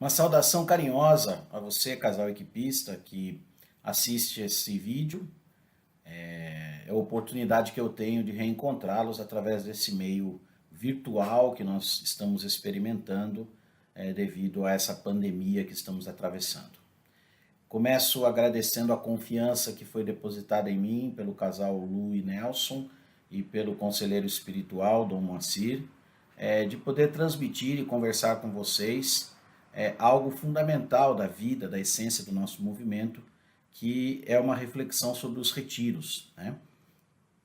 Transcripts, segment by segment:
Uma saudação carinhosa a você, casal equipista, que assiste esse vídeo. É a oportunidade que eu tenho de reencontrá-los através desse meio virtual que nós estamos experimentando devido a essa pandemia que estamos atravessando. Começo agradecendo a confiança que foi depositada em mim pelo casal Lu e Nelson e pelo conselheiro espiritual Dom Moacir, de poder transmitir e conversar com vocês algo fundamental da vida, da essência do nosso movimento, que é uma reflexão sobre os retiros, né?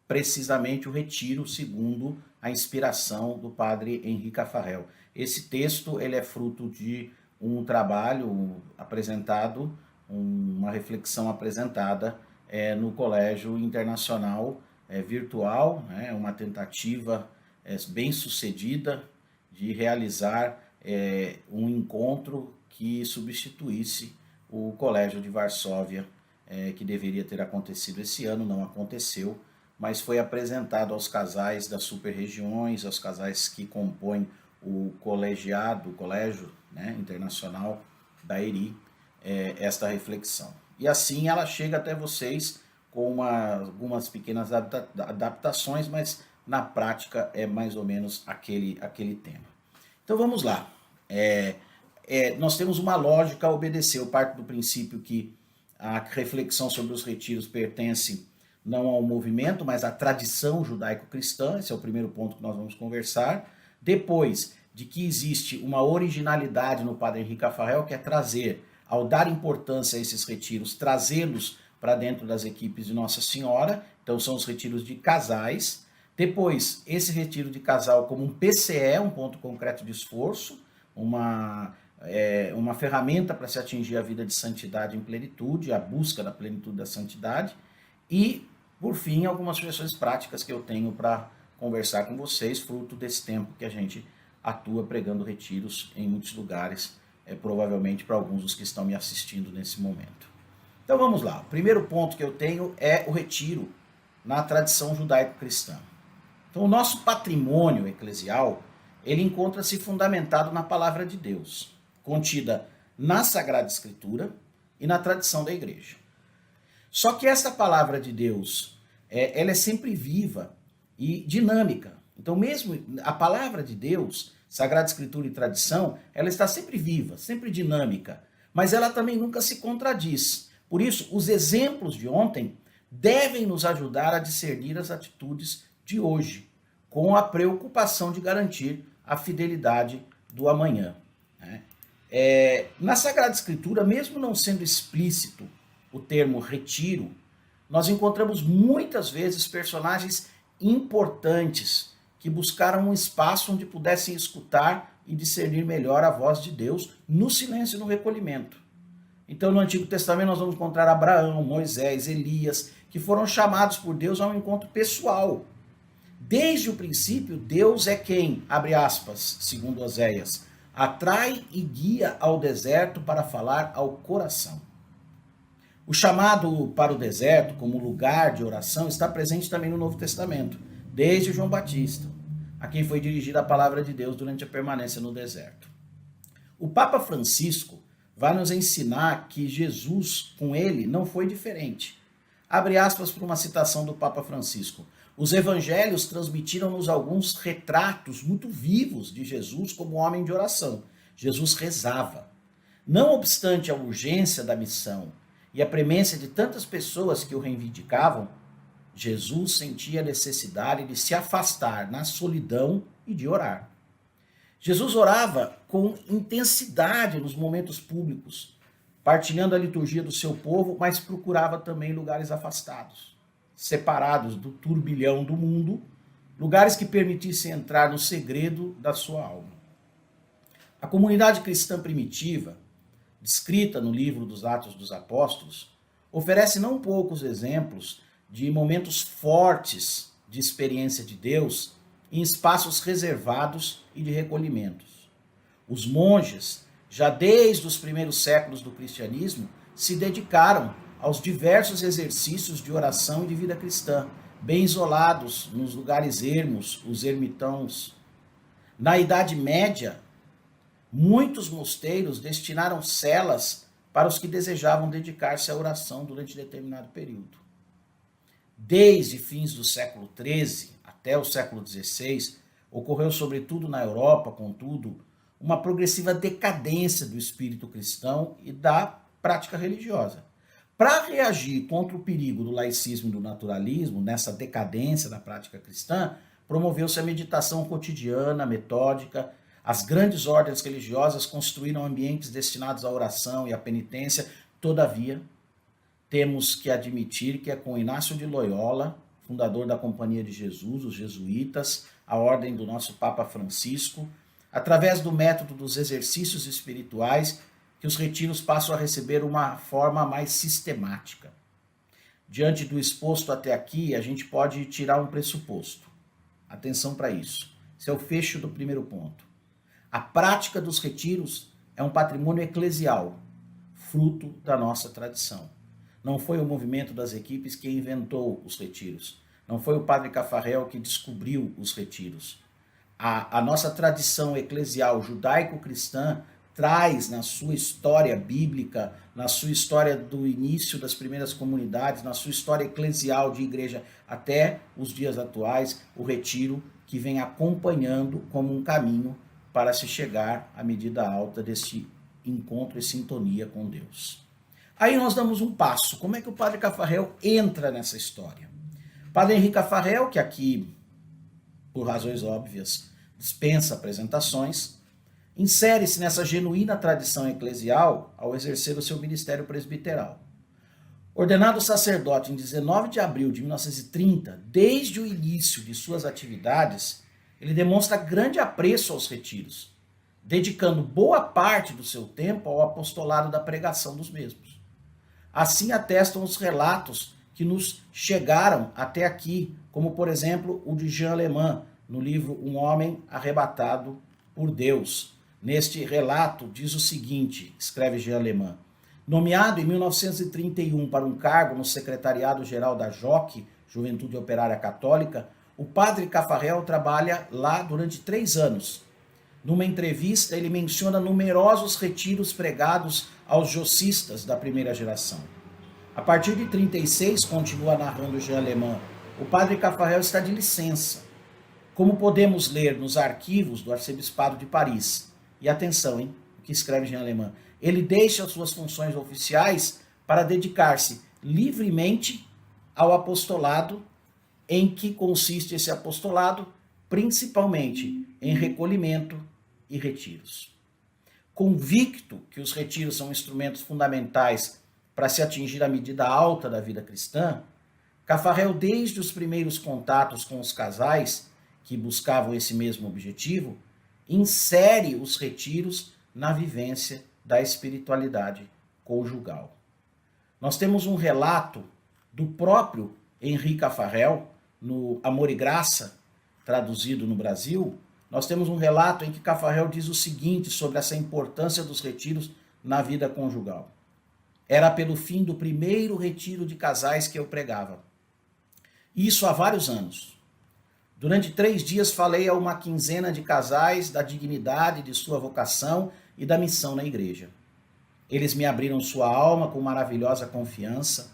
Precisamente o retiro segundo a inspiração do padre Henri Caffarel. Esse texto ele é fruto de um trabalho apresentado, uma reflexão apresentada no Colégio Internacional Virtual, né? Uma tentativa bem sucedida de realizar um encontro que substituísse o Colégio de Varsóvia, que deveria ter acontecido esse ano, não aconteceu, mas foi apresentado aos casais das super-regiões, aos casais que compõem o colegiado, o Colégio, né, Internacional da ERI, esta reflexão. E assim ela chega até vocês com algumas pequenas adaptações, mas na prática é mais ou menos aquele tema. Então vamos lá. Nós temos uma lógica a obedecer. Eu parto do princípio que a reflexão sobre os retiros pertence não ao movimento, mas à tradição judaico-cristã. Esse é o primeiro ponto que nós vamos conversar. Depois, de que existe uma originalidade no padre Henri Caffarel, que é trazer, ao dar importância a esses retiros, trazê-los para dentro das equipes de Nossa Senhora. Então são os retiros de casais. Depois, esse retiro de casal como um PCE, um ponto concreto de esforço, uma ferramenta para se atingir a vida de santidade em plenitude, a busca da plenitude da santidade. E, por fim, algumas sugestões práticas que eu tenho para conversar com vocês, fruto desse tempo que a gente atua pregando retiros em muitos lugares, provavelmente para alguns dos que estão me assistindo nesse momento. Então vamos lá. O primeiro ponto que eu tenho é o retiro na tradição judaico-cristã. Então o nosso patrimônio eclesial, ele encontra-se fundamentado na palavra de Deus, contida na Sagrada Escritura e na tradição da igreja. Só que essa palavra de Deus, ela é sempre viva e dinâmica. Então mesmo a palavra de Deus, Sagrada Escritura e tradição, ela está sempre viva, sempre dinâmica, mas ela também nunca se contradiz. Por isso, os exemplos de ontem devem nos ajudar a discernir as atitudes de hoje, com a preocupação de garantir a fidelidade do amanhã, né? Na Sagrada Escritura, mesmo não sendo explícito o termo retiro, nós encontramos muitas vezes personagens importantes que buscaram um espaço onde pudessem escutar e discernir melhor a voz de Deus no silêncio e no recolhimento. Então, no Antigo Testamento, nós vamos encontrar Abraão, Moisés, Elias, que foram chamados por Deus a um encontro pessoal. Desde o princípio, Deus é quem, abre aspas, segundo Oséias, atrai e guia ao deserto para falar ao coração. O chamado para o deserto como lugar de oração está presente também no Novo Testamento, desde João Batista, a quem foi dirigida a palavra de Deus durante a permanência no deserto. O Papa Francisco vai nos ensinar que Jesus, com ele, não foi diferente. Abre aspas para uma citação do Papa Francisco. Os evangelhos transmitiram-nos alguns retratos muito vivos de Jesus como homem de oração. Jesus rezava. Não obstante a urgência da missão e a premência de tantas pessoas que o reivindicavam, Jesus sentia a necessidade de se afastar na solidão e de orar. Jesus orava com intensidade nos momentos públicos, partilhando a liturgia do seu povo, mas procurava também lugares afastados, separados do turbilhão do mundo, lugares que permitissem entrar no segredo da sua alma. A comunidade cristã primitiva, descrita no livro dos Atos dos Apóstolos, oferece não poucos exemplos de momentos fortes de experiência de Deus em espaços reservados e de recolhimentos. Os monges, já desde os primeiros séculos do cristianismo, se dedicaram aos diversos exercícios de oração e de vida cristã, bem isolados nos lugares ermos, os ermitãos. Na Idade Média, Muitos mosteiros destinaram celas para os que desejavam dedicar-se à oração durante determinado período. Desde fins do século XIII até o século XVI, ocorreu, sobretudo na Europa, contudo, uma progressiva decadência do espírito cristão e da prática religiosa. Para reagir contra o perigo do laicismo e do naturalismo, nessa decadência da prática cristã, promoveu-se a meditação cotidiana, metódica. As grandes ordens religiosas construíram ambientes destinados à oração e à penitência. Todavia, temos que admitir que é com Inácio de Loyola, fundador da Companhia de Jesus, os jesuítas, a ordem do nosso Papa Francisco, através do método dos exercícios espirituais, que os retiros passam a receber uma forma mais sistemática. Diante do exposto até aqui, a gente pode tirar um pressuposto. Atenção para isso. Esse é o fecho do primeiro ponto. A prática dos retiros é um patrimônio eclesial, fruto da nossa tradição. Não foi o movimento das equipes que inventou os retiros. Não foi o padre Cafarel que descobriu os retiros. A nossa tradição eclesial judaico-cristã traz na sua história bíblica, na sua história do início das primeiras comunidades, na sua história eclesial de igreja até os dias atuais, o retiro que vem acompanhando como um caminho para se chegar à medida alta desse encontro e sintonia com Deus. Aí nós damos um passo. Como é que o padre Cafarel entra nessa história? Padre Henrique Cafarel, que aqui, por razões óbvias, dispensa apresentações, insere-se nessa genuína tradição eclesial ao exercer o seu ministério presbiteral. Ordenado sacerdote em 19 de abril de 1930, desde o início de suas atividades, ele demonstra grande apreço aos retiros, dedicando boa parte do seu tempo ao apostolado da pregação dos mesmos. Assim atestam os relatos que nos chegaram até aqui, como por exemplo o de Jean Alemã, no livro Um Homem Arrebatado por Deus. Neste relato diz o seguinte, escreve Jean Alemã: nomeado em 1931 para um cargo no Secretariado-Geral da JOC, Juventude Operária Católica, o padre Cafarel trabalha lá durante 3 anos. Numa entrevista, ele menciona numerosos retiros pregados aos jocistas da primeira geração. A partir de 36, continua narrando Jean Alemã, o padre Cafarel está de licença, como podemos ler nos arquivos do Arcebispado de Paris. E atenção, hein, o que escreve Jean Alemã. Ele deixa suas funções oficiais para dedicar-se livremente ao apostolado, em que consiste esse apostolado, principalmente em recolhimento e retiros. Convicto que os retiros são instrumentos fundamentais para se atingir a medida alta da vida cristã, Cafarel, desde os primeiros contatos com os casais que buscavam esse mesmo objetivo, insere os retiros na vivência da espiritualidade conjugal. Nós temos um relato do próprio Henrique Cafarel, no Amor e Graça, traduzido no Brasil. Nós temos um relato em que Cafarel diz o seguinte sobre essa importância dos retiros na vida conjugal. Era pelo fim do primeiro retiro de casais que eu pregava. Isso há vários anos. Durante 3 dias falei a uma quinzena de casais da dignidade de sua vocação e da missão na igreja. Eles me abriram sua alma com maravilhosa confiança.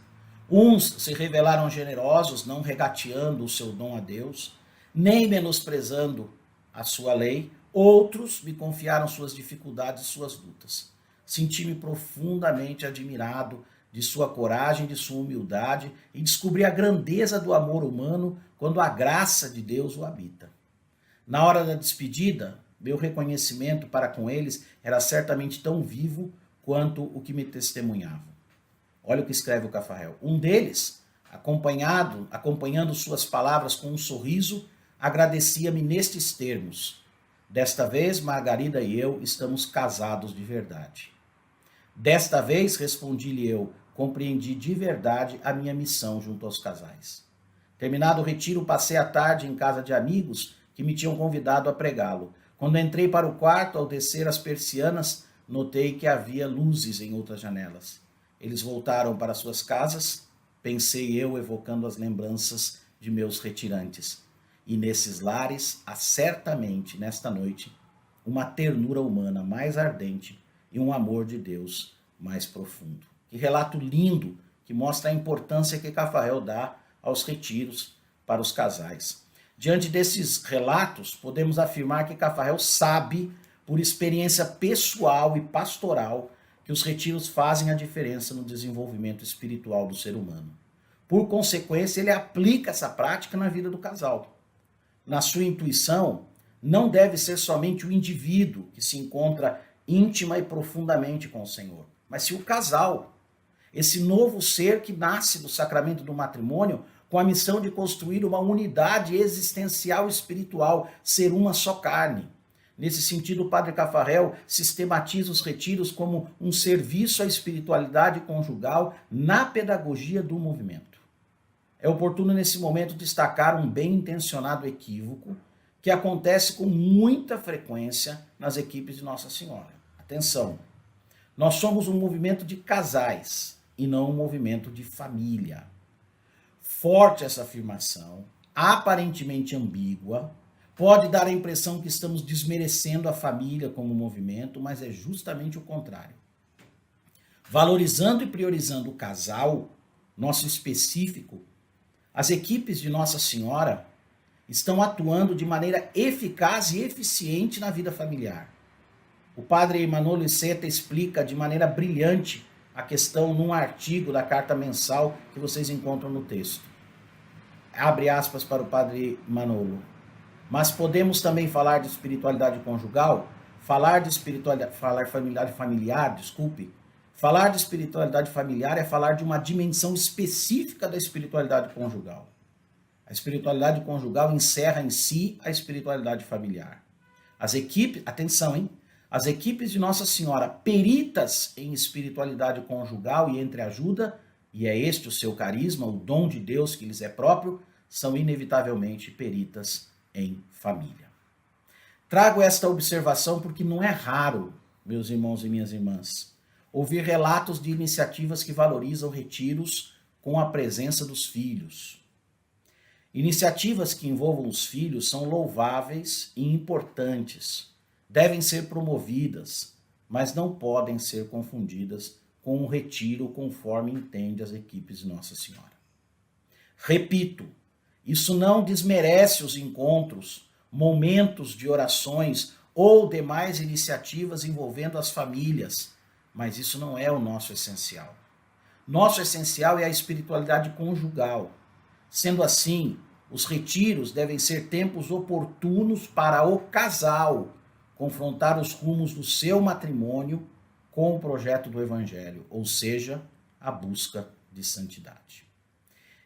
Uns se revelaram generosos, não regateando o seu dom a Deus, nem menosprezando a sua lei. Outros me confiaram suas dificuldades e suas lutas. Senti-me profundamente admirado de sua coragem, de sua humildade e descobri a grandeza do amor humano quando a graça de Deus o habita. Na hora da despedida, meu reconhecimento para com eles era certamente tão vivo quanto o que me testemunhavam. Olha o que escreve o Cafarel. Um deles, acompanhando suas palavras com um sorriso, agradecia-me nestes termos: desta vez, Margarida e eu estamos casados de verdade. Desta vez, respondi-lhe eu, compreendi de verdade a minha missão junto aos casais. Terminado o retiro, passei a tarde em casa de amigos que me tinham convidado a pregá-lo. Quando entrei para o quarto, ao descer as persianas, notei que havia luzes em outras janelas. Eles voltaram para suas casas, pensei eu, evocando as lembranças de meus retirantes. E nesses lares há certamente, nesta noite, uma ternura humana mais ardente e um amor de Deus mais profundo. Que relato lindo que mostra a importância que Cafarel dá aos retiros para os casais. Diante desses relatos, podemos afirmar que Cafarel sabe, por experiência pessoal e pastoral, que os retiros fazem a diferença no desenvolvimento espiritual do ser humano. Por consequência, ele aplica essa prática na vida do casal. Na sua intuição, não deve ser somente o indivíduo que se encontra íntima e profundamente com o Senhor, mas sim o casal, esse novo ser que nasce do sacramento do matrimônio com a missão de construir uma unidade existencial espiritual, ser uma só carne. Nesse sentido, o Padre Cafarel sistematiza os retiros como um serviço à espiritualidade conjugal na pedagogia do movimento. É oportuno nesse momento destacar um bem-intencionado equívoco que acontece com muita frequência nas equipes de Nossa Senhora. Atenção, nós somos um movimento de casais e não um movimento de família. Forte essa afirmação, aparentemente ambígua, pode dar a impressão que estamos desmerecendo a família como movimento, mas é justamente o contrário. Valorizando e priorizando o casal, nosso específico, as equipes de Nossa Senhora estão atuando de maneira eficaz e eficiente na vida familiar. O padre Manolo Iceta explica de maneira brilhante a questão num artigo da carta mensal que vocês encontram no texto. Abre aspas para o padre Manolo. Mas podemos também falar de espiritualidade conjugal, falar de espiritualidade familiar é falar de uma dimensão específica da espiritualidade conjugal. A espiritualidade conjugal encerra em si a espiritualidade familiar. As equipes, atenção, hein? As equipes de Nossa Senhora, peritas em espiritualidade conjugal e entreajuda, e é este o seu carisma, o dom de Deus que lhes é próprio, são inevitavelmente peritas em família. Trago esta observação porque não é raro, meus irmãos e minhas irmãs, ouvir relatos de iniciativas que valorizam retiros com a presença dos filhos. Iniciativas que envolvam os filhos são louváveis e importantes, devem ser promovidas, mas não podem ser confundidas com um retiro conforme entende as equipes de Nossa Senhora. Repito, isso não desmerece os encontros, momentos de orações ou demais iniciativas envolvendo as famílias, mas isso não é o nosso essencial. Nosso essencial é a espiritualidade conjugal. Sendo assim, os retiros devem ser tempos oportunos para o casal confrontar os rumos do seu matrimônio com o projeto do Evangelho, ou seja, a busca de santidade.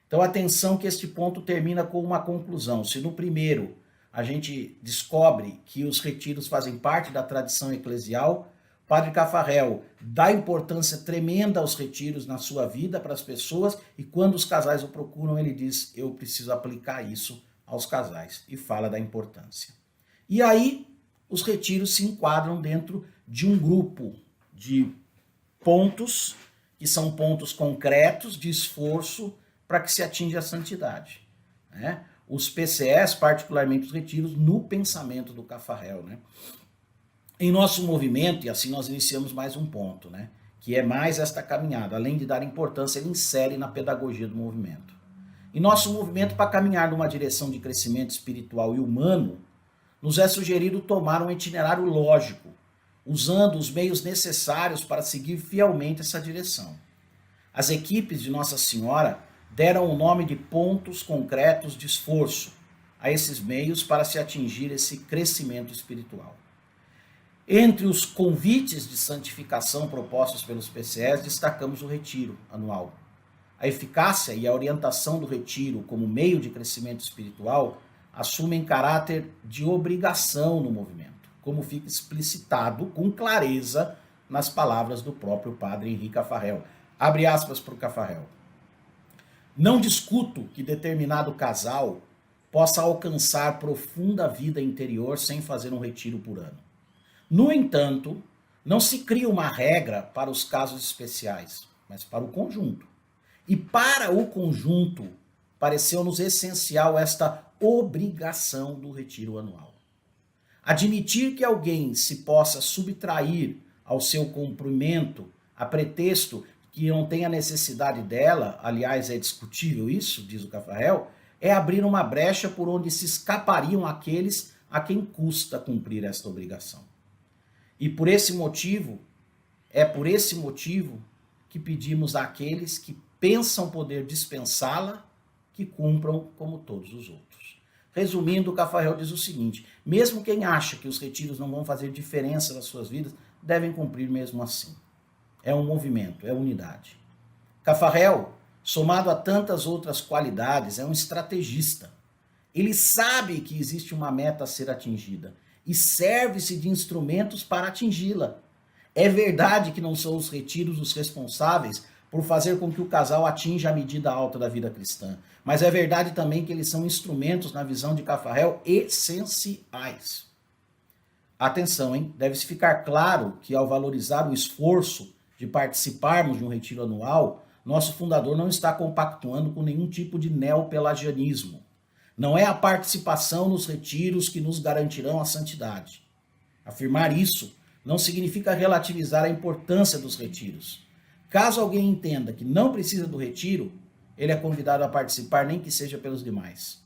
Então, atenção que este ponto termina com uma conclusão. Se no primeiro a gente descobre que os retiros fazem parte da tradição eclesial, Padre Cafarel dá importância tremenda aos retiros na sua vida para as pessoas e quando os casais o procuram, ele diz, eu preciso aplicar isso aos casais e fala da importância. E aí, os retiros se enquadram dentro de um grupo de pontos, que são pontos concretos de esforço para que se atinja a santidade. Né? Os PCS, particularmente os retiros, no pensamento do Cafarel. Né? Em nosso movimento, e assim nós iniciamos mais um ponto, né? Que é mais esta caminhada, além de dar importância, ele insere na pedagogia do movimento. Em nosso movimento, para caminhar numa direção de crescimento espiritual e humano, nos é sugerido tomar um itinerário lógico, usando os meios necessários para seguir fielmente essa direção. As equipes de Nossa Senhora deram o nome de pontos concretos de esforço a esses meios para se atingir esse crescimento espiritual. Entre os convites de santificação propostos pelos PCS, destacamos o retiro anual. A eficácia e a orientação do retiro como meio de crescimento espiritual assumem caráter de obrigação no movimento, como fica explicitado com clareza nas palavras do próprio padre Henrique Cafarel. Abre aspas para o Cafarel. Não discuto que determinado casal possa alcançar profunda vida interior sem fazer um retiro por ano. No entanto, não se cria uma regra para os casos especiais, mas para o conjunto. E para o conjunto, pareceu-nos essencial esta obrigação do retiro anual. Admitir que alguém se possa subtrair ao seu cumprimento a pretexto que não tenha necessidade dela, aliás, é discutível isso, diz o Caffarel, é abrir uma brecha por onde se escapariam aqueles a quem custa cumprir esta obrigação. E por esse motivo, que pedimos àqueles que pensam poder dispensá-la, que cumpram como todos os outros. Resumindo, o Caffarel diz o seguinte: mesmo quem acha que os retiros não vão fazer diferença nas suas vidas, devem cumprir mesmo assim. É um movimento, é unidade. Caffarel, somado a tantas outras qualidades, é um estrategista. Ele sabe que existe uma meta a ser atingida e serve-se de instrumentos para atingi-la. É verdade que não são os retiros os responsáveis por fazer com que o casal atinja a medida alta da vida cristã, mas é verdade também que eles são instrumentos, na visão de Caffarel, essenciais. Atenção, hein? Deve-se ficar claro que ao valorizar o esforço de participarmos de um retiro anual, nosso fundador não está compactuando com nenhum tipo de neopelagianismo. Não é a participação nos retiros que nos garantirão a santidade. Afirmar isso não significa relativizar a importância dos retiros. Caso alguém entenda que não precisa do retiro, ele é convidado a participar, nem que seja pelos demais,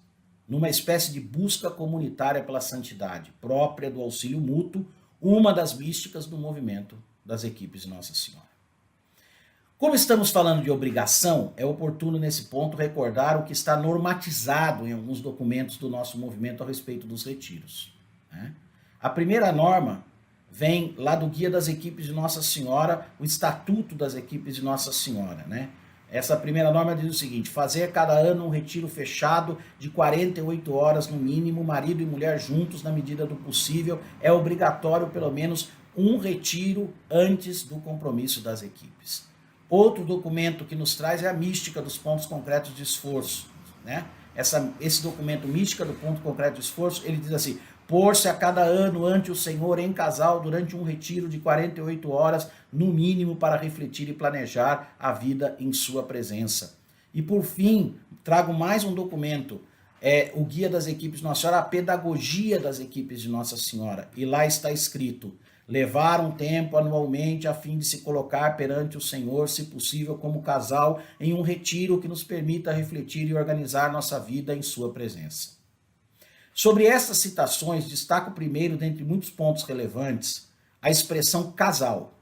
numa espécie de busca comunitária pela santidade, própria do auxílio mútuo, uma das místicas do movimento das equipes de Nossa Senhora. Como estamos falando de obrigação, é oportuno nesse ponto recordar o que está normatizado em alguns documentos do nosso movimento a respeito dos retiros. A primeira norma vem lá do Guia das Equipes de Nossa Senhora, o Estatuto das Equipes de Nossa Senhora, Essa primeira norma diz o seguinte: fazer cada ano um retiro fechado de 48 horas no mínimo, marido e mulher juntos na medida do possível, é obrigatório pelo menos um retiro antes do compromisso das equipes. Outro documento que nos traz é a mística dos pontos concretos de esforço, Esse documento, mística do ponto concreto de esforço, ele diz assim: pôr-se a cada ano ante o Senhor em casal durante um retiro de 48 horas, no mínimo, para refletir e planejar a vida em sua presença. E por fim, trago mais um documento, o Guia das Equipes de Nossa Senhora, a Pedagogia das Equipes de Nossa Senhora. E lá está escrito: levar um tempo anualmente a fim de se colocar perante o Senhor, se possível como casal, em um retiro que nos permita refletir e organizar nossa vida em sua presença. Sobre essas citações, destaco primeiro, dentre muitos pontos relevantes, a expressão casal.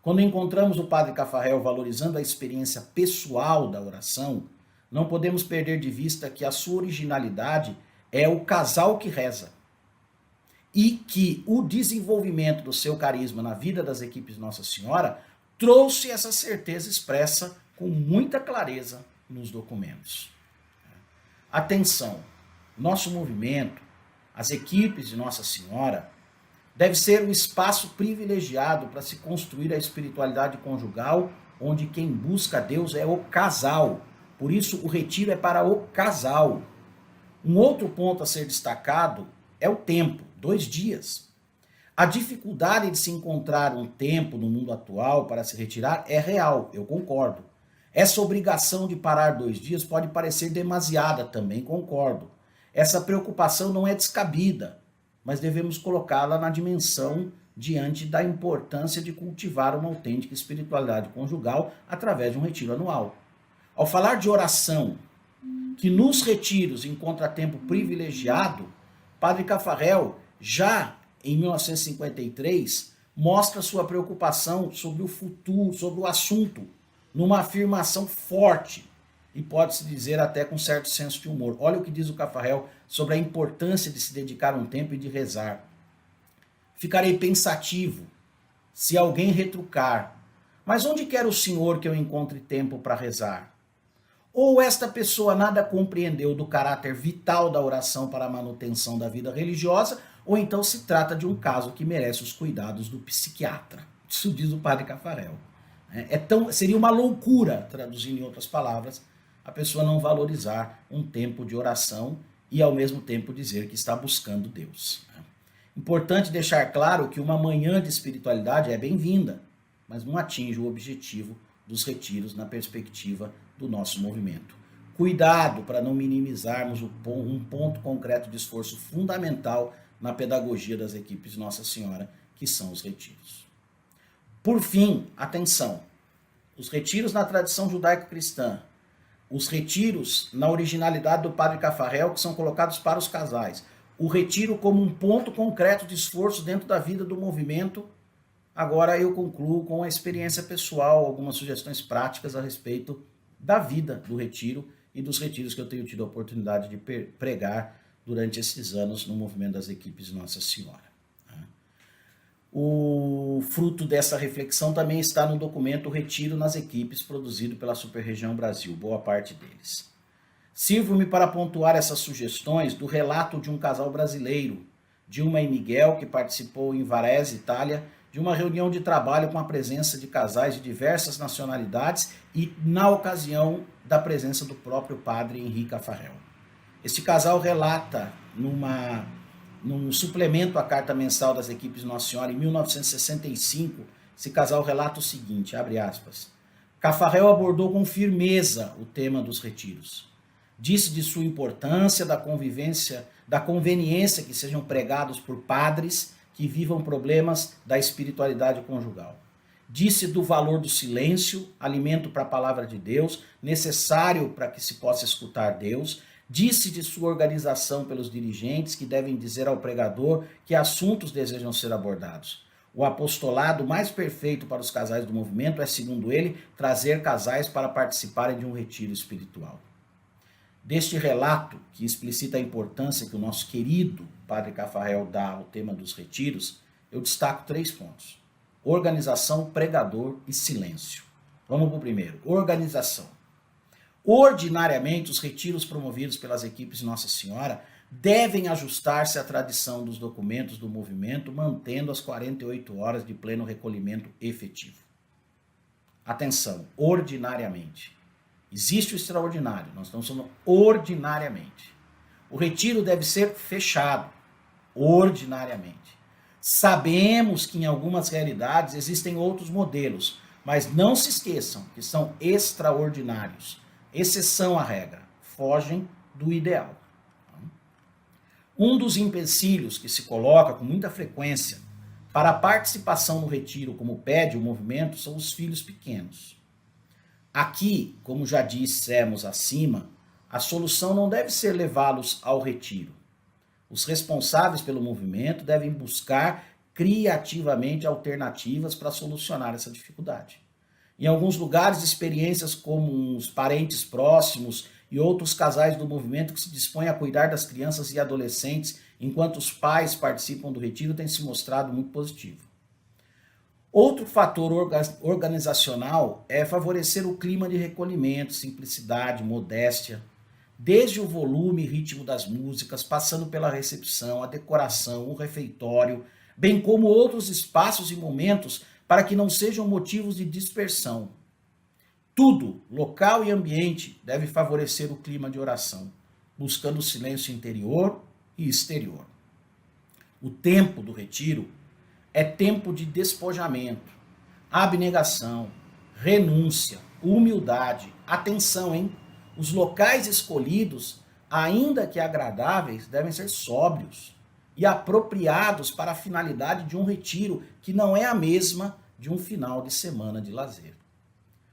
Quando encontramos o padre Caffarel valorizando a experiência pessoal da oração, não podemos perder de vista que a sua originalidade é o casal que reza. E que o desenvolvimento do seu carisma na vida das equipes de Nossa Senhora trouxe essa certeza expressa com muita clareza nos documentos. Atenção! Nosso movimento, as equipes de Nossa Senhora, deve ser um espaço privilegiado para se construir a espiritualidade conjugal, onde quem busca Deus é o casal. Por isso, o retiro é para o casal. Um outro ponto a ser destacado é o tempo, 2 dias. A dificuldade de se encontrar um tempo no mundo atual para se retirar é real, eu concordo. Essa obrigação de parar 2 dias pode parecer demasiada, também concordo. Essa preocupação não é descabida, mas devemos colocá-la na dimensão diante da importância de cultivar uma autêntica espiritualidade conjugal através de um retiro anual. Ao falar de oração, que nos retiros encontra tempo privilegiado, Padre Caffarel, já em 1953, mostra sua preocupação sobre o futuro, sobre o assunto, numa afirmação forte, e pode-se dizer até com certo senso de humor. Olha o que diz o Caffarel sobre a importância de se dedicar um tempo e de rezar. Ficarei pensativo se alguém retrucar: mas onde quer o Senhor que eu encontre tempo para rezar? Ou esta pessoa nada compreendeu do caráter vital da oração para a manutenção da vida religiosa, ou então se trata de um caso que merece os cuidados do psiquiatra. Isso diz o padre Caffarel. Seria uma loucura, traduzindo em outras palavras, a pessoa não valorizar um tempo de oração e ao mesmo tempo dizer que está buscando Deus. Importante deixar claro que uma manhã de espiritualidade é bem-vinda, mas não atinge o objetivo dos retiros na perspectiva do nosso movimento. Cuidado para não minimizarmos um ponto concreto de esforço fundamental na pedagogia das equipes Nossa Senhora, que são os retiros. Por fim, atenção, os retiros na tradição judaico-cristã, os retiros na originalidade do Padre Cafarel, que são colocados para os casais, o retiro como um ponto concreto de esforço dentro da vida do movimento. Agora eu concluo com a experiência pessoal, algumas sugestões práticas a respeito da vida do retiro e dos retiros que eu tenho tido a oportunidade de pregar durante esses anos no movimento das equipes Nossa Senhora. O fruto dessa reflexão também está no documento Retiro nas Equipes, produzido pela Superregião Brasil, boa parte deles. Sirvo-me para pontuar essas sugestões do relato de um casal brasileiro, Dilma e Miguel, que participou em Varese, Itália, de uma reunião de trabalho com a presença de casais de diversas nacionalidades e na ocasião da presença do próprio padre Henri Cafarel. Este casal relata num suplemento à carta mensal das equipes Nossa Senhora, em 1965, esse casal relata o seguinte, abre aspas, Cafarel abordou com firmeza o tema dos retiros. Disse de sua importância, da conveniência que sejam pregados por padres que vivam problemas da espiritualidade conjugal. Disse do valor do silêncio, alimento para a palavra de Deus, necessário para que se possa escutar Deus. Disse de sua organização pelos dirigentes que devem dizer ao pregador que assuntos desejam ser abordados. O apostolado mais perfeito para os casais do movimento é, segundo ele, trazer casais para participarem de um retiro espiritual. Deste relato, que explicita a importância que o nosso querido Padre Cafarel dá ao tema dos retiros, eu destaco 3 pontos. Organização, pregador e silêncio. Vamos para o primeiro. Organização. Ordinariamente, os retiros promovidos pelas equipes Nossa Senhora devem ajustar-se à tradição dos documentos do movimento, mantendo as 48 horas de pleno recolhimento efetivo. Atenção, ordinariamente. Existe o extraordinário, nós estamos falando ordinariamente. O retiro deve ser fechado, ordinariamente. Sabemos que em algumas realidades existem outros modelos, mas não se esqueçam que são extraordinários. Exceção à regra, fogem do ideal. Um dos empecilhos que se coloca com muita frequência para a participação no retiro, como pede o movimento, são os filhos pequenos. Aqui, como já dissemos acima, a solução não deve ser levá-los ao retiro. Os responsáveis pelo movimento devem buscar criativamente alternativas para solucionar essa dificuldade. Em alguns lugares, experiências como os parentes próximos e outros casais do movimento que se dispõem a cuidar das crianças e adolescentes enquanto os pais participam do retiro têm se mostrado muito positivo. Outro fator organizacional é favorecer o clima de recolhimento, simplicidade, modéstia, desde o volume e ritmo das músicas, passando pela recepção, a decoração, o refeitório, bem como outros espaços e momentos para que não sejam motivos de dispersão. Tudo, local e ambiente, deve favorecer o clima de oração, buscando o silêncio interior e exterior. O tempo do retiro é tempo de despojamento, abnegação, renúncia, humildade. Atenção, hein? Os locais escolhidos, ainda que agradáveis, devem ser sóbrios e apropriados para a finalidade de um retiro que não é a mesma de um final de semana de lazer.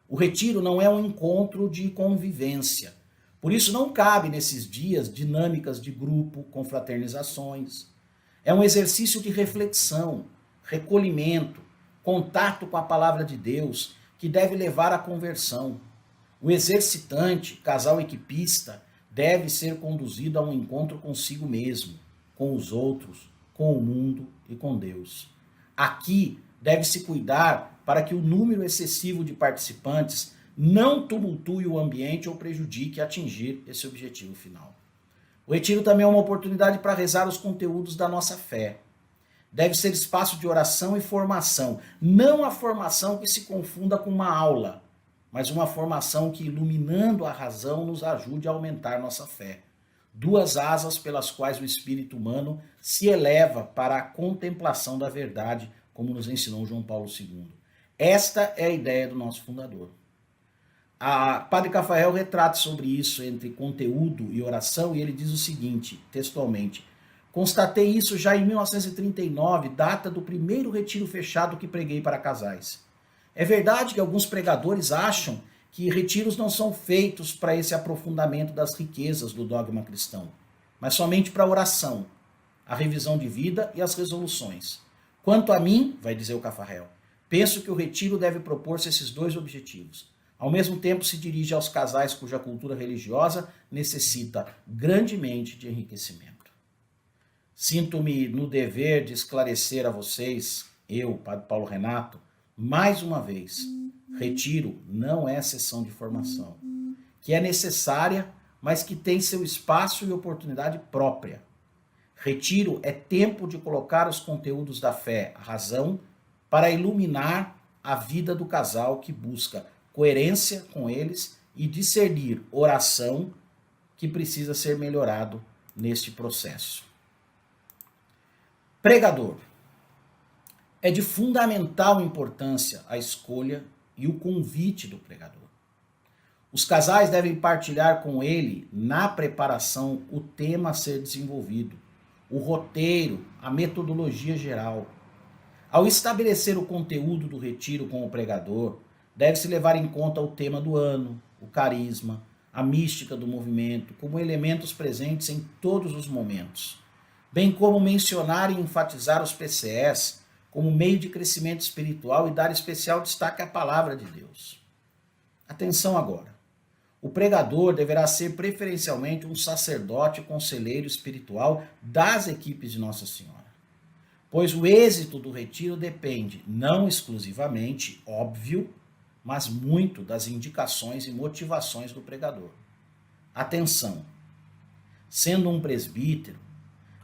O retiro não é um encontro de convivência. Por isso não cabe nesses dias dinâmicas de grupo, confraternizações. É um exercício de reflexão, recolhimento, contato com a palavra de Deus, que deve levar à conversão. O exercitante, casal equipista, deve ser conduzido a um encontro consigo mesmo, com os outros, com o mundo e com Deus. Aqui deve-se cuidar para que o número excessivo de participantes não tumultue o ambiente ou prejudique atingir esse objetivo final. O retiro também é uma oportunidade para rezar os conteúdos da nossa fé. Deve ser espaço de oração e formação, não a formação que se confunda com uma aula, mas uma formação que, iluminando a razão, nos ajude a aumentar nossa fé. 2 asas pelas quais o espírito humano se eleva para a contemplação da verdade, como nos ensinou João Paulo II. Esta é a ideia do nosso fundador. Padre Cafarel retrata sobre isso entre conteúdo e oração, e ele diz o seguinte, textualmente: Constatei isso já em 1939, data do primeiro retiro fechado que preguei para casais. É verdade que alguns pregadores acham que retiros não são feitos para esse aprofundamento das riquezas do dogma cristão, mas somente para a oração, a revisão de vida e as resoluções. Quanto a mim, vai dizer o Cafarel, penso que o retiro deve propor-se esses dois objetivos. Ao mesmo tempo, se dirige aos casais cuja cultura religiosa necessita grandemente de enriquecimento. Sinto-me no dever de esclarecer a vocês, eu, Padre Paulo Renato, mais uma vez, retiro não é sessão de formação, que é necessária, mas que tem seu espaço e oportunidade própria. Retiro é tempo de colocar os conteúdos da fé, a razão, para iluminar a vida do casal que busca coerência com eles e discernir oração que precisa ser melhorado neste processo. Pregador. É de fundamental importância a escolha e o convite do pregador. Os casais devem partilhar com ele, na preparação, o tema a ser desenvolvido, o roteiro, a metodologia geral. Ao estabelecer o conteúdo do retiro com o pregador, deve-se levar em conta o tema do ano, o carisma, a mística do movimento, como elementos presentes em todos os momentos, bem como mencionar e enfatizar os PCS como meio de crescimento espiritual e dar especial destaque à palavra de Deus. Atenção agora. O pregador deverá ser preferencialmente um sacerdote conselheiro espiritual das equipes de Nossa Senhora, pois o êxito do retiro depende, não exclusivamente, óbvio, mas muito das indicações e motivações do pregador. Atenção! Sendo um presbítero,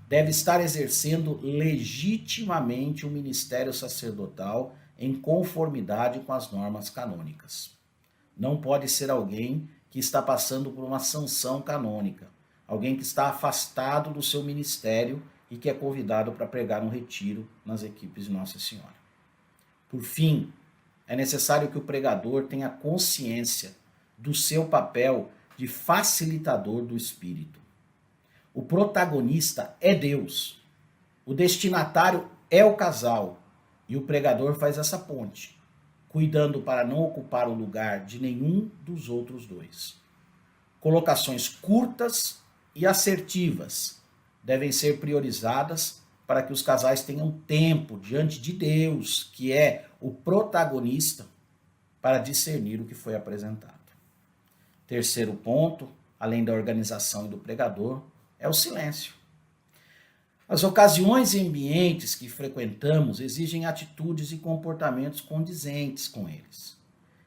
deve estar exercendo legitimamente o ministério sacerdotal em conformidade com as normas canônicas. Não pode ser alguém que está passando por uma sanção canônica, alguém que está afastado do seu ministério e que é convidado para pregar um retiro nas equipes de Nossa Senhora. Por fim, é necessário que o pregador tenha consciência do seu papel de facilitador do Espírito. O protagonista é Deus, o destinatário é o casal e o pregador faz essa ponte, cuidando para não ocupar o lugar de nenhum dos outros dois. Colocações curtas e assertivas devem ser priorizadas para que os casais tenham tempo diante de Deus, que é o protagonista, para discernir o que foi apresentado. Terceiro ponto, além da organização e do pregador, é o silêncio. As ocasiões e ambientes que frequentamos exigem atitudes e comportamentos condizentes com eles.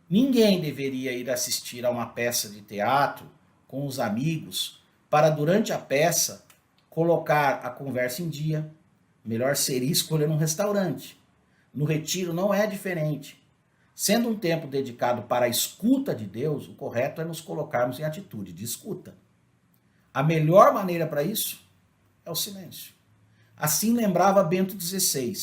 Ninguém deveria ir assistir a uma peça de teatro com os amigos para, durante a peça, colocar a conversa em dia. Melhor seria escolher um restaurante. No retiro não é diferente. Sendo um tempo dedicado para a escuta de Deus, o correto é nos colocarmos em atitude de escuta. A melhor maneira para isso é o silêncio. Assim lembrava Bento XVI: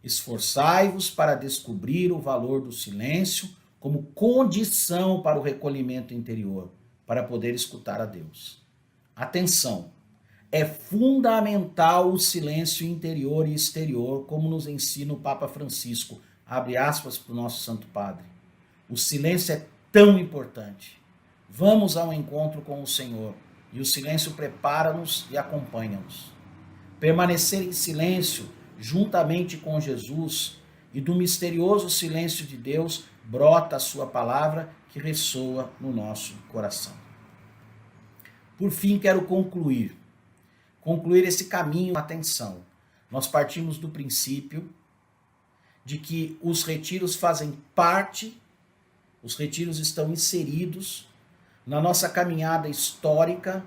esforçai-vos para descobrir o valor do silêncio como condição para o recolhimento interior, para poder escutar a Deus. Atenção! É fundamental o silêncio interior e exterior, como nos ensina o Papa Francisco, abre aspas para o nosso Santo Padre. O silêncio é tão importante. Vamos ao encontro com o Senhor. E o silêncio prepara-nos e acompanha-nos. Permanecer em silêncio, juntamente com Jesus, e do misterioso silêncio de Deus, brota a sua palavra que ressoa no nosso coração. Por fim, quero concluir esse caminho com atenção. Nós partimos do princípio de que os retiros fazem parte, os retiros estão inseridos na nossa caminhada histórica,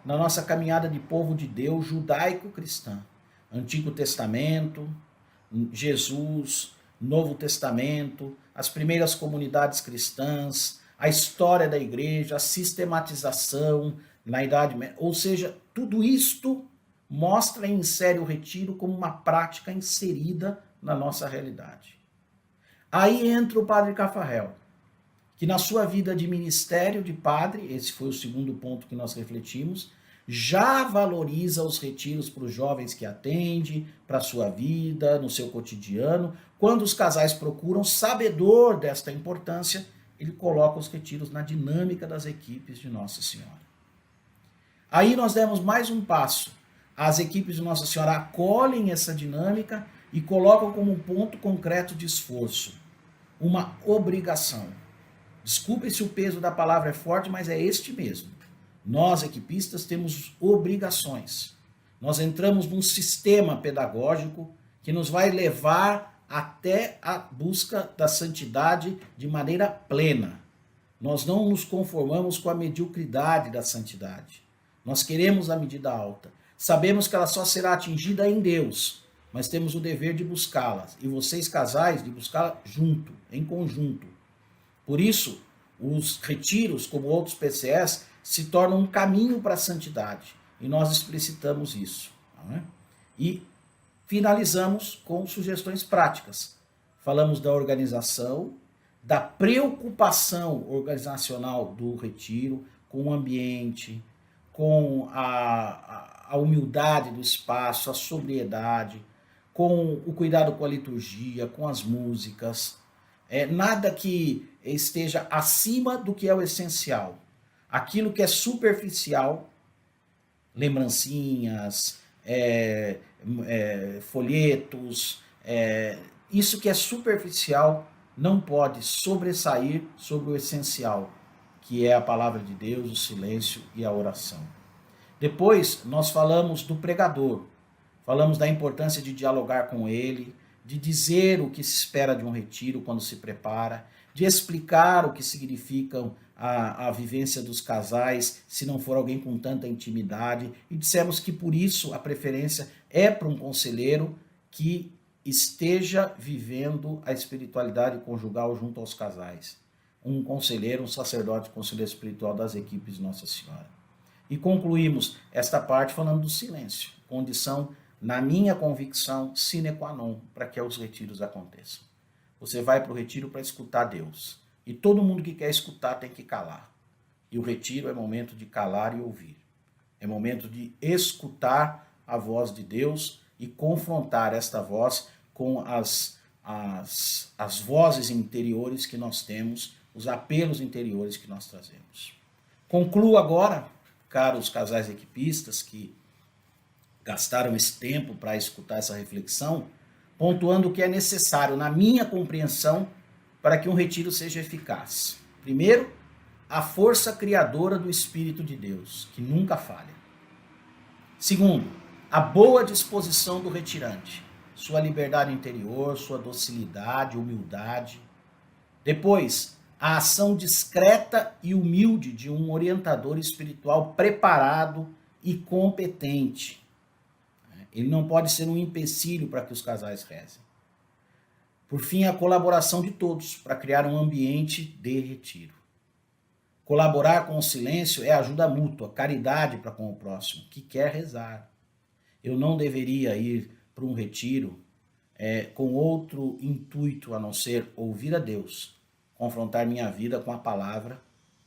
na nossa caminhada de povo de Deus judaico-cristã. Antigo Testamento, Jesus, Novo Testamento, as primeiras comunidades cristãs, a história da igreja, a sistematização na Idade Média. Ou seja, tudo isto mostra e insere o retiro como uma prática inserida na nossa realidade. Aí entra o Padre Cafarel, que na sua vida de ministério de padre, esse foi o segundo ponto que nós refletimos, já valoriza os retiros para os jovens que atende, para a sua vida, no seu cotidiano. Quando os casais procuram, sabedor desta importância, ele coloca os retiros na dinâmica das equipes de Nossa Senhora. Aí nós demos mais um passo. As equipes de Nossa Senhora acolhem essa dinâmica e colocam como um ponto concreto de esforço, uma obrigação. Desculpe se o peso da palavra é forte, mas é este mesmo. Nós, equipistas, temos obrigações. Nós entramos num sistema pedagógico que nos vai levar até a busca da santidade de maneira plena. Nós não nos conformamos com a mediocridade da santidade. Nós queremos a medida alta. Sabemos que ela só será atingida em Deus, mas temos o dever de buscá-la. E vocês, casais, de buscá-la junto, em conjunto. Por isso, os retiros, como outros PCS, se tornam um caminho para a santidade. E nós explicitamos isso. Não é? E finalizamos com sugestões práticas. Falamos da organização, da preocupação organizacional do retiro, com o ambiente, com a humildade do espaço, a sobriedade, com o cuidado com a liturgia, com as músicas. Nada que esteja acima do que é o essencial. Aquilo que é superficial, lembrancinhas, folhetos, isso que é superficial não pode sobressair sobre o essencial, que é a palavra de Deus, o silêncio e a oração. Depois, nós falamos do pregador, falamos da importância de dialogar com ele, de dizer o que se espera de um retiro quando se prepara, de explicar o que significam a vivência dos casais, se não for alguém com tanta intimidade, e dissemos que por isso a preferência é para um conselheiro que esteja vivendo a espiritualidade conjugal junto aos casais. Um conselheiro, um sacerdote, conselheiro espiritual das equipes de Nossa Senhora. E concluímos esta parte falando do silêncio, condição, na minha convicção, sine qua non, para que os retiros aconteçam. Você vai para o retiro para escutar Deus. E todo mundo que quer escutar tem que calar. E o retiro é momento de calar e ouvir. É momento de escutar a voz de Deus e confrontar esta voz com as vozes interiores que nós temos, os apelos interiores que nós trazemos. Concluo agora, caros casais equipistas que gastaram esse tempo para escutar essa reflexão, pontuando o que é necessário, na minha compreensão, para que um retiro seja eficaz. Primeiro, a força criadora do Espírito de Deus, que nunca falha. Segundo, a boa disposição do retirante, sua liberdade interior, sua docilidade, humildade. Depois, a ação discreta e humilde de um orientador espiritual preparado e competente. Ele não pode ser um empecilho para que os casais rezem. Por fim, a colaboração de todos para criar um ambiente de retiro. Colaborar com o silêncio é ajuda mútua, caridade para com o próximo, que quer rezar. Eu não deveria ir para um retiro com outro intuito a não ser ouvir a Deus, confrontar minha vida com a palavra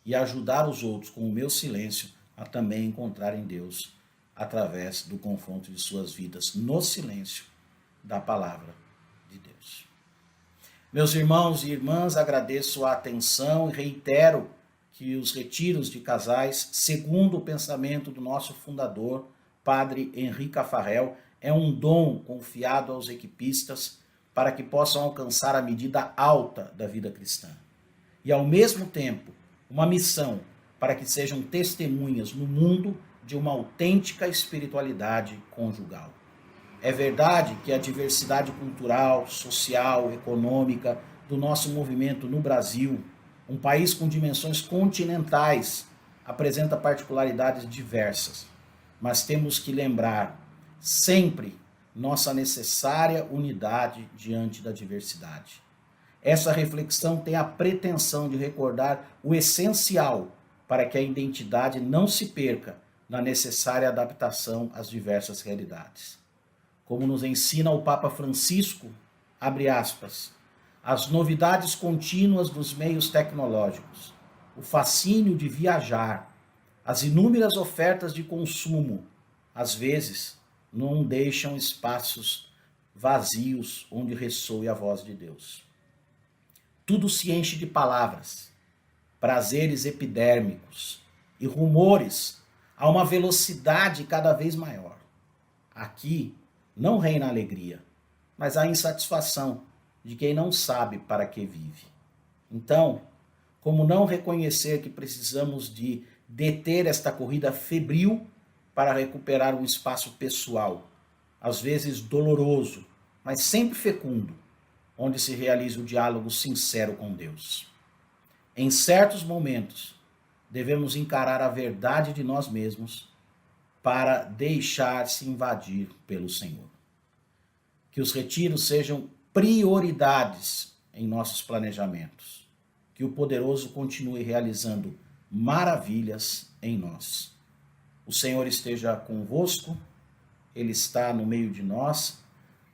e ajudar os outros com o meu silêncio a também encontrarem Deus através do confronto de suas vidas no silêncio da palavra de Deus. Meus irmãos e irmãs, agradeço a atenção e reitero que os retiros de casais, segundo o pensamento do nosso fundador, Padre Henri Caffarel, é um dom confiado aos equipistas para que possam alcançar a medida alta da vida cristã. E, ao mesmo tempo, uma missão para que sejam testemunhas no mundo de uma autêntica espiritualidade conjugal. É verdade que a diversidade cultural, social, econômica do nosso movimento no Brasil, um país com dimensões continentais, apresenta particularidades diversas. Mas temos que lembrar sempre nossa necessária unidade diante da diversidade. Essa reflexão tem a pretensão de recordar o essencial para que a identidade não se perca na necessária adaptação às diversas realidades. Como nos ensina o Papa Francisco, abre aspas, as novidades contínuas dos meios tecnológicos, o fascínio de viajar, As inúmeras ofertas de consumo, às vezes, não deixam espaços vazios onde ressoe a voz de Deus. Tudo se enche de palavras, prazeres epidérmicos e rumores a uma velocidade cada vez maior. Aqui não reina alegria, mas a insatisfação de quem não sabe para que vive. Então, como não reconhecer que precisamos de deter esta corrida febril para recuperar um espaço pessoal, às vezes doloroso, mas sempre fecundo, onde se realiza o diálogo sincero com Deus. Em certos momentos, devemos encarar a verdade de nós mesmos para deixar-se invadir pelo Senhor. Que os retiros sejam prioridades em nossos planejamentos. Que o poderoso continue realizando maravilhas em nós. O Senhor esteja convosco, Ele está no meio de nós.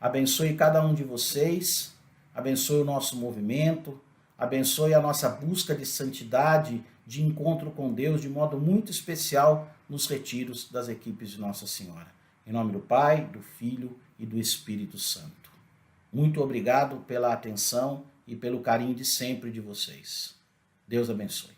Abençoe cada um de vocês, abençoe o nosso movimento, abençoe a nossa busca de santidade, de encontro com Deus, de modo muito especial nos retiros das equipes de Nossa Senhora. Em nome do Pai, do Filho e do Espírito Santo. Muito obrigado pela atenção e pelo carinho de sempre de vocês. Deus abençoe.